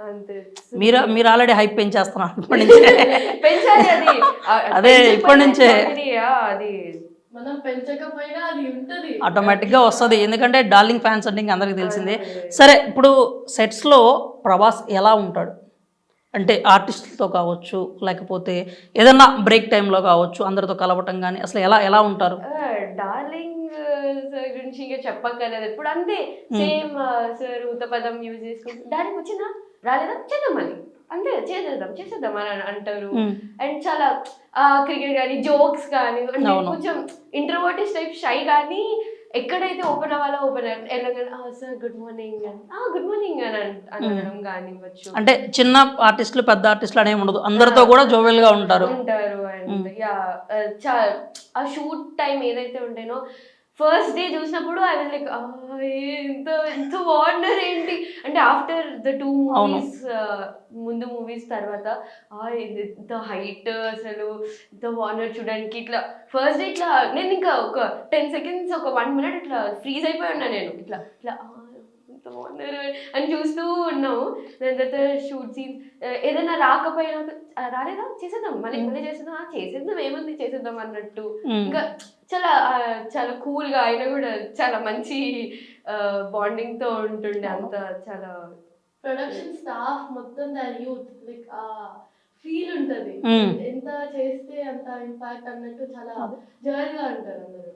అంతే. మీరు already hype పెంచేస్తున్నారు ఇప్పటి నుంచే. పెంచాలి అది. అదే ఇప్పటి నుంచే అది మనం పెంచకపోయినా అది ఉంటది, ఆటోమేటిక్గా వస్తుంది. ఎందుకంటే డార్లింగ్ ఫ్యాన్స్ అంటే ఇంకా అందరికీ తెలిసిందే. సరే, ఇప్పుడు సెట్స్లో ప్రభాస్ ఎలా ఉంటాడు అంటే ఆర్టిస్టులతో కావచ్చు, లేకపోతే ఏదన్నా బ్రేక్ టైంలో కావచ్చు, అందరితో కలవటం కానీ అసలు ఎలా ఎలా ఉంటారు? డార్లింగ్ సార్ గురించి ఇంకా చెప్పక్కర్లేదు. ఇప్పుడు అంతే సేమ్ సార్ ఉత్తపదం యూజ్ చేసుకుంటూ డార్లింగ్ వచ్చిందా రాలేదా చేద్దాం మళ్ళీ అంతే చేసేద్దాం అని అంటారు. అండ్ చాలా క్రికెట్ కానీ జోక్స్ కానీ అంటే కొంచెం ఇంట్రోవర్టిస్ట్ టైప్ షై కానీ ఎక్కడైతే ఓపెన్ అవ్వాలో ఓపెన్ వెళ్ళగానే సార్ గుడ్ మార్నింగ్ అని అనడం కానివ్వచ్చు. అంటే చిన్న ఆర్టిస్టులు పెద్ద ఆర్టిస్టులు అనేవి ఉండదు, అందరితో కూడా జోవెల్ గా ఉంటారు. అండ్ ఆ షూట్ టైం ఏదైతే ఉంటేనో ఫస్ట్ డే చూసినప్పుడు ఐ వాజ్ లైక్ ఎంత బాగున్నారు ఏంటి అంటే ఆఫ్టర్ ద 2 మూవీస్ ముందు మూవీస్ తర్వాత ఇంత హైట్ అసలు ఇంత బాగున్నారు చూడడానికి. ఇట్లా ఫస్ట్ డే ఇట్లా నేను ఇంకా ఒక 10 seconds ఒక 1 minute ఇట్లా ఫ్రీజ్ అయిపోయి ఉన్నా నేను. ఇట్లా ఇట్లా ఎంత బాగున్నారు అని చూస్తూ ఉన్నాము. దాని తర్వాత షూట్ సీన్స్ ఏదైనా రాకపోయినా రాలేదా చేసేద్దాం మళ్ళీ చేసేద్దాం ఏముంది చేసేద్దాం అన్నట్టు. ఇంకా చాలా కూల్గా ఆయన కూడా చాలా మంచి బాండింగ్ తో ఉంటుండే. అంత చాలా ప్రొడక్షన్ స్టాఫ్ మొత్తం దాని యూత్ లైక్ ఫీల్ ఉంటది, ఎంత చేస్తే అంత ఇంపాక్ట్ అన్నట్టు చాలా జాలీగా ఉంటారు అందరూ.